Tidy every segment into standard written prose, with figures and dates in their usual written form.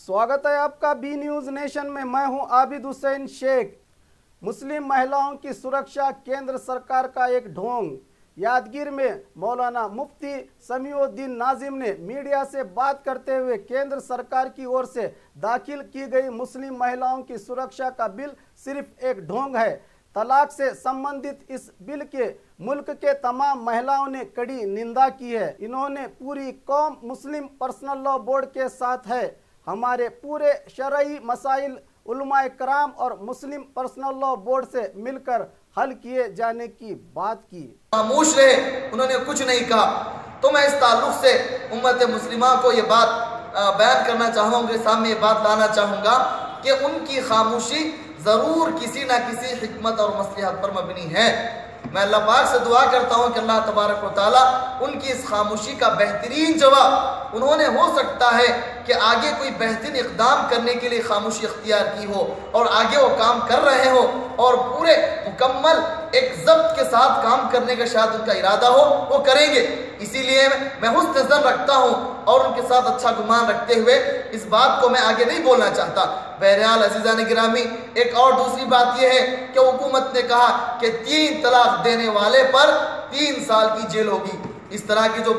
स्वागत है आपका बी न्यूज़ नेशन में। मैं हूं आबिद हुसैन शेख। मुस्लिम महिलाओं की सुरक्षा केंद्र सरकार का एक ढोंग। यादगीर में मौलाना मुफ्ती समीउद्दीन नाजिम ने मीडिया से बात करते हुए केंद्र सरकार की ओर से दाखिल की गई मुस्लिम महिलाओं की सुरक्षा का बिल सिर्फ एक ढोंग है। तलाक से संबंधित इस बिल के मुल्क के तमाम महिलाओं ने कड़ी निंदा की है। इन्होंने पूरी कौम मुस्लिम पर्सनल लॉ बोर्ड के साथ है। हमारे पूरे शरई मसाइल उलमाए कराम और मुस्लिम पर्सनल लॉ बोर्ड से मिलकर हल किए जाने की बात की। खामोश रहे, उन्होंने कुछ नहीं कहा। तो मैं इस ताल्लुक से उम्मत मुस्लिमा को ये बात बयान करना चाहूँगा, उनके सामने ये बात लाना चाहूँगा कि उनकी खामोशी ज़रूर किसी ना किसी हिकमत और मसलहत पर मबनी है। मैं अल्लाह पाक से दुआ करता हूँ कि अल्लाह तबारक व तआला उनकी इस खामोशी का बेहतरीन जवाब, उन्होंने हो सकता है कि आगे कोई बेहतरीन इक़दाम करने के लिए खामोशी इख्तियार की हो और आगे वो काम कर रहे हो और पूरे मुकम्मल एक ज़ब्त के साथ काम करने का शायद उनका इरादा हो, वो करेंगे। इसीलिए मैं हुस्न ज़न रखता हूँ और उनके साथ अच्छा गुमान रखते हुए इस बात को मैं आगे नहीं बोलना चाहता। बहरहाल अज़ीज़ान गिरामी, एक और दूसरी बात यह है कि हुकूमत ने कहा कि 3 तलाक देने वाले पर 3 साल की जेल होगी। इस तरह की जो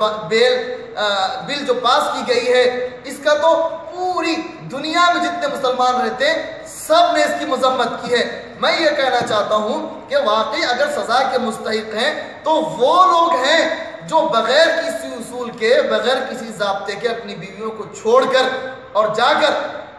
बिल जो पास की गई है, इसका तो पूरी दुनिया में जितने मुसलमान रहते हैं सब ने इसकी मजम्मत की है। मैं ये कहना चाहता हूँ कि वाकई अगर सज़ा के मुस्तहिक हैं तो वो लोग हैं जो बग़ैर किसी उसूल के, बग़ैर किसी ज़ाब्ते के अपनी बीवियों को छोड़कर और जाकर,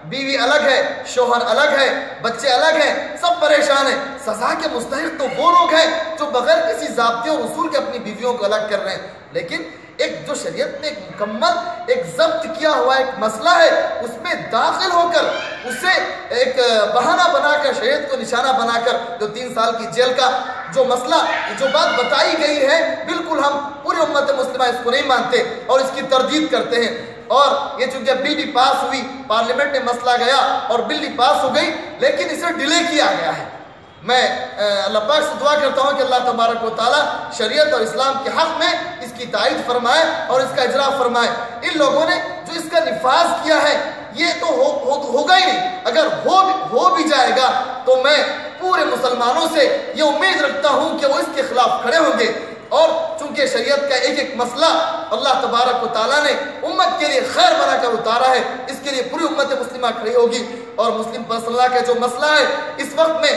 बीवी अलग है, शोहर अलग है, बच्चे अलग हैं, सब परेशान हैं। सज़ा के मुस्तहिक तो वो लोग हैं जो बग़ैर किसी ज़ाब्ते और उसूल के अपनी बीवियों को अलग कर रहे हैं। लेकिन एक जो शरीयत में एक मुकम्मल एक ज़ब्त किया हुआ एक मसला है, उसमें दाखिल होकर उसे एक बहाना बनाकर, शरीयत को निशाना बनाकर जो 3 साल की जेल का जो मसला, जो बात बताई गई है, बिल्कुल हम पूरी उम्मत मुस्लिमा इसको नहीं मानते और इसकी तरदीद करते हैं। और ये चूंकि बिल भी पास हुई, पार्लियामेंट में मसला गया और बिल भी पास हो गई, लेकिन इसे डिले किया गया है। मैं अल्लाह पाक से दुआ करता हूँ कि अल्लाह तबारक व तआला शरीयत और इस्लाम के हक़ में इसकी ताईद फरमाए और इसका इजरा फरमाए। इन लोगों ने जो इसका निफाज किया है, ये तो होगा ही नहीं। अगर हो भी जाएगा तो मैं पूरे मुसलमानों से ये उम्मीद रखता हूँ कि वो इसके खिलाफ खड़े होंगे। और चूंकि शरीयत का एक एक मसला अल्लाह तबारक व तआला ने उम्मत के लिए खैर बनाकर उतारा है, इसके लिए पूरी उम्मत मुस्लिमा खड़ी होगी। और मुस्लिम पर्सनल लॉ का जो मसला है, इस वक्त में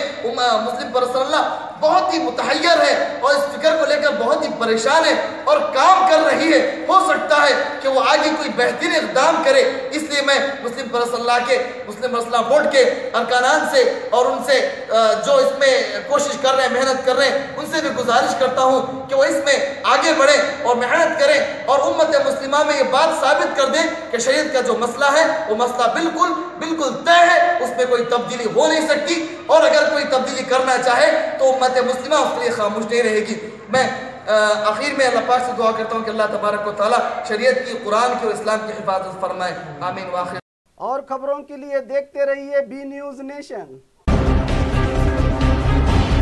मुस्लिम पर्सनल लॉ बहुत ही मुतहय्यर है और इस फिक्र को लेकर बहुत ही परेशान है और काम कर रही है। हो सकता है कि वो आगे कोई बेहतरीन इक़दाम करे। इसलिए मैं मुस्लिम पर्सनल लॉ के, मुस्लिम पर्सनल लॉ बोर्ड के अरकानान से और उनसे जो इसमें कोशिश कर रहे हैं, मेहनत कर रहे हैं, उनसे भी गुजारिश करता हूँ कि वो इसमें आगे बढ़े और मेहनत करें और उम्मत मुस्लिमा में ये बात साबित कर दें कि शरीयत का जो मसला है वो मसला बिल्कुल बिल्कुल तय है, उसमें कोई तब्दीली हो नहीं सकती। और अगर कोई तब्दीली करना चाहे तो उम्मत मुस्लिमा उसके लिए खामोश नहीं रहेगी। मैं आखिर में अल्लाह पाक से दुआ करता हूँ कि अल्लाह तबारक व तआला शरीयत की, कुरान की और इस्लाम की हिफाजत फरमाए। आमीन। वाखिर। और खबरों के लिए देखते रहिए बी न्यूज़ नेशन।